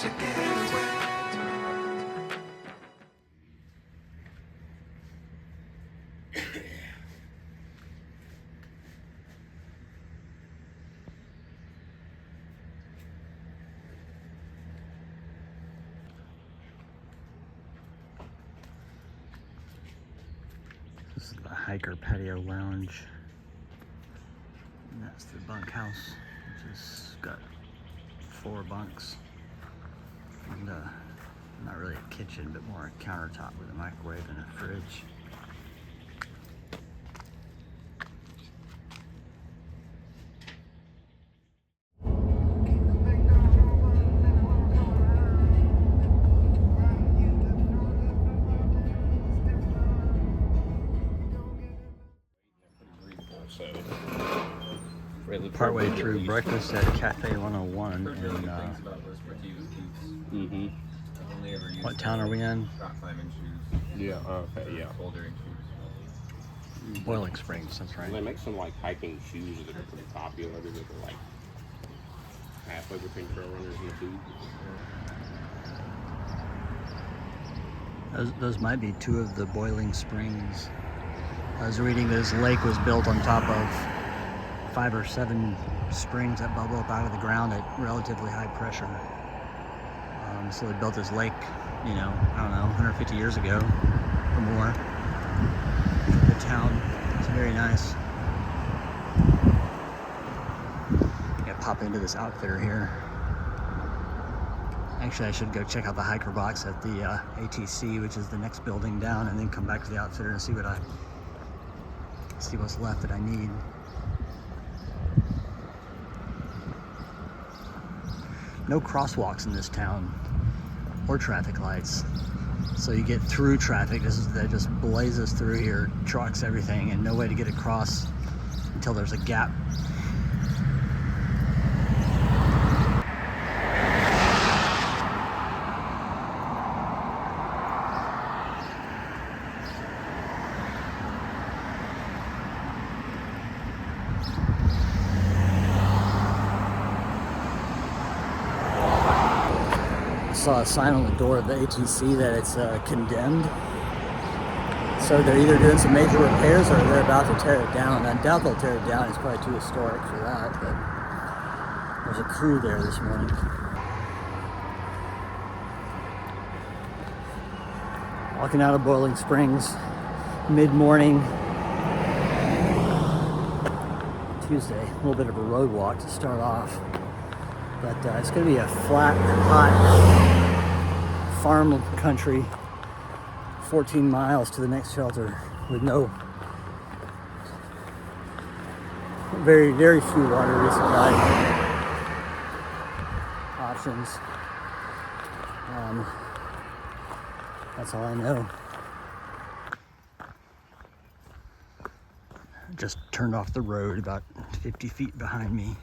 to get away. This is the hiker patio lounge. And that's the bunkhouse, which has got 4 bunks. And not really a kitchen, but more a countertop with a microwave and a fridge. Partway through breakfast at Cafe 101 in what town are we in? Yeah, okay, yeah. Boiling Springs, that's right. And they make some like hiking shoes that are pretty popular. That are like halfway between trail runners and boots. Those might be 2 of the Boiling Springs. I was reading this lake was built on top of 5 or 7 springs that bubble up out of the ground at relatively high pressure. So they built this lake, you know, I don't know, 150 years ago or more. The town, it's very nice. Yeah, pop into this outfitter here. Actually, I should go check out the hiker box at the ATC, which is the next building down, and then come back to the outfitter and see what's left that I need. No crosswalks in this town or traffic lights, so you get through traffic that just blazes through here, trucks, everything, and no way to get across until there's a gap. Saw a sign on the door of the ATC that it's condemned. So they're either doing some major repairs or they're about to tear it down. I doubt they'll tear it down. It's probably too historic for that, but there's a crew there this morning. Walking out of Boiling Springs, mid-morning, Tuesday. A little bit of a road walk to start off. But it's going to be a flat, hot farm country, 14 miles to the next shelter with very, very few water resupply options. That's all I know. Just turned off the road about 50 feet behind me.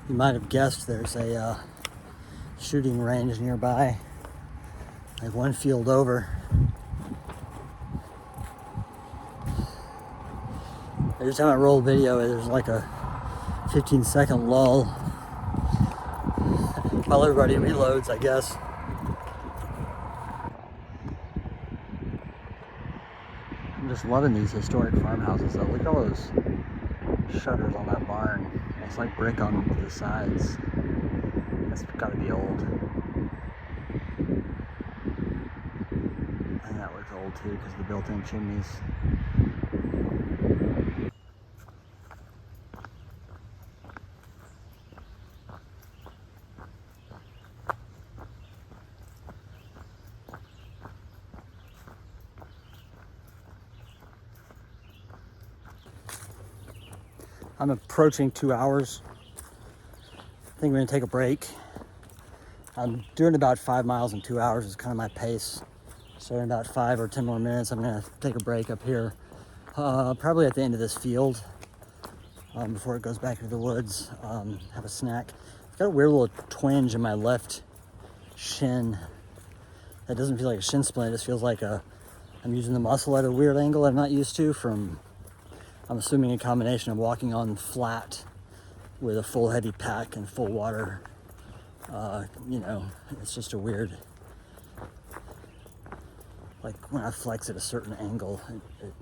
You might have guessed there's a shooting range nearby, like 1 field over. Every time I roll video, there's like a 15-second lull while everybody reloads, I guess. I'm just loving these historic farmhouses though. Look at all those shutters on that barn. It's like brick on the sides. That's gotta be old. I think that looks old too because of the built-in chimneys. I'm approaching 2 hours. I think we're gonna take a break. I'm doing about 5 miles in 2 hours is kind of my pace. So in about 5 or 10 more minutes, I'm gonna take a break up here. Probably at the end of this field before it goes back into the woods. Have a snack. I've got a weird little twinge in my left shin. That doesn't feel like a shin splint. It just feels like I'm using the muscle at a weird angle I'm not used to from, I'm assuming, a combination of walking on flat with a full heavy pack and full water. You know, it's just a weird, like when I flex at a certain angle, it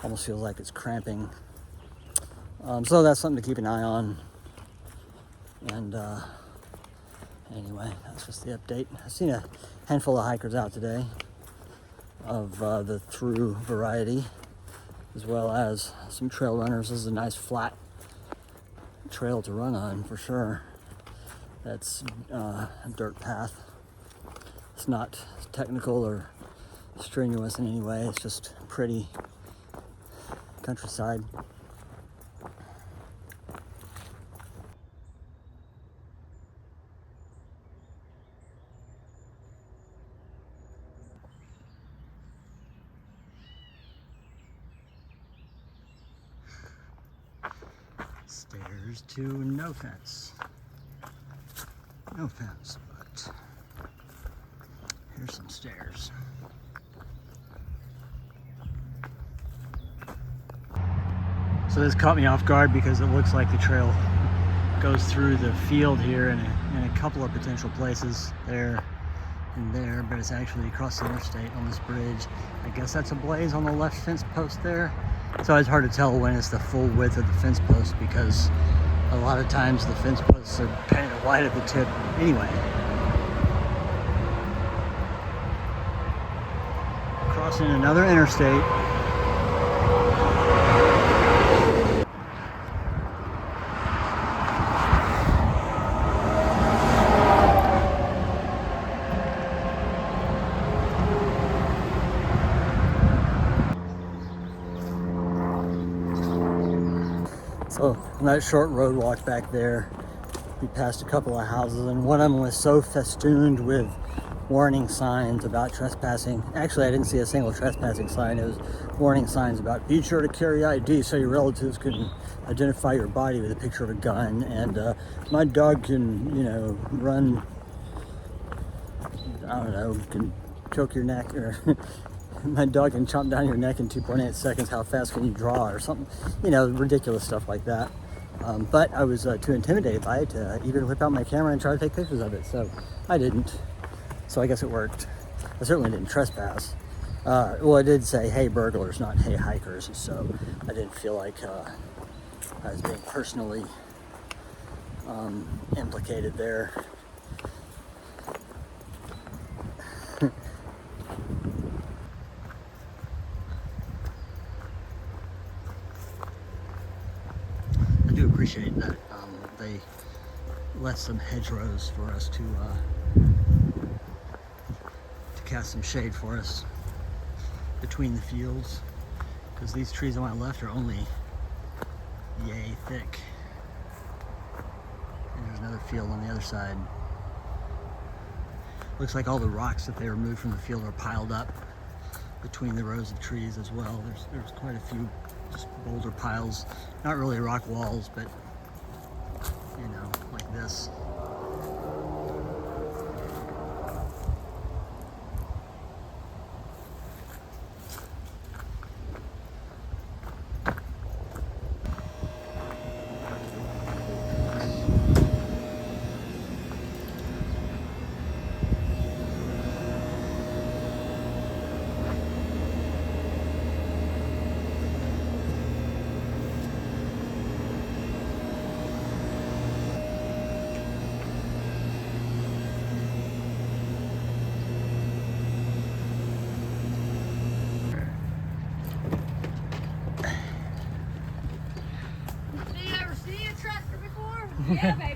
almost feels like it's cramping. So that's something to keep an eye on. And anyway, that's just the update. I've seen a handful of hikers out today of the through variety, as well as some trail runners. This is a nice flat trail to run on for sure. That's a dirt path. It's not technical or strenuous in any way. It's just pretty countryside. Stairs to no fence. No fence, but here's some stairs. So this caught me off guard because it looks like the trail goes through the field here in a couple of potential places, there and there, but it's actually across the interstate on this bridge. I guess that's a blaze on the left fence post there. So it's hard to tell when it's the full width of the fence post because a lot of times the fence posts are painted white at the tip anyway. Crossing another interstate. So on that short road walk back there, we passed a couple of houses, and one of them was so festooned with warning signs about trespassing. Actually, I didn't see a single trespassing sign. It was warning signs about be sure to carry ID so your relatives can identify your body with a picture of a gun, and my dog can, you know, run, I don't know, can choke your neck, or my dog can chomp down your neck in 2.8 seconds. How fast can you draw, or something, you know, ridiculous stuff like that. But I was too intimidated by it to even whip out my camera and try to take pictures of it, so I didn't. So I guess it worked. I certainly didn't trespass. Well, I did say, hey burglars, not hey hikers, so I didn't feel like I was being personally implicated there. I do appreciate that they left some hedgerows for us to cast some shade for us between the fields, because these trees on my left are only yay thick, and there's another field on the other side. Looks like all the rocks that they removed from the field are piled up between the rows of trees as well. There's quite a few just boulder piles, not really rock walls, but you know, like this. Yeah, baby.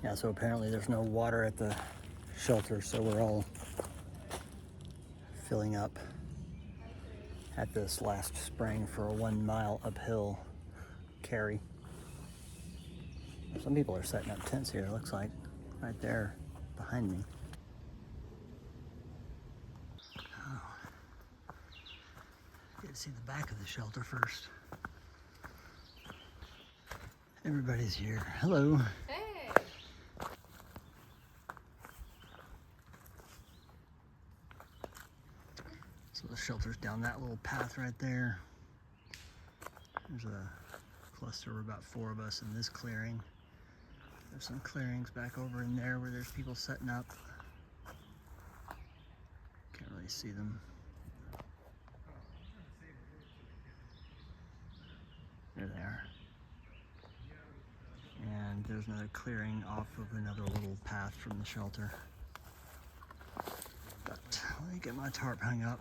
Yeah, so apparently there's no water at the shelter, so we're all filling up at this last spring for a 1 mile uphill carry. Some people are setting up tents here, it looks like, right there behind me. Oh. Get to see the back of the shelter first. Everybody's here. Hello. Hey. So the shelter's down that little path right there. There's a cluster of about 4 of us in this clearing. There's some clearings back over in there where there's people setting up. Can't really see them. There they are. And there's another clearing off of another little path from the shelter. But let me get my tarp hung up.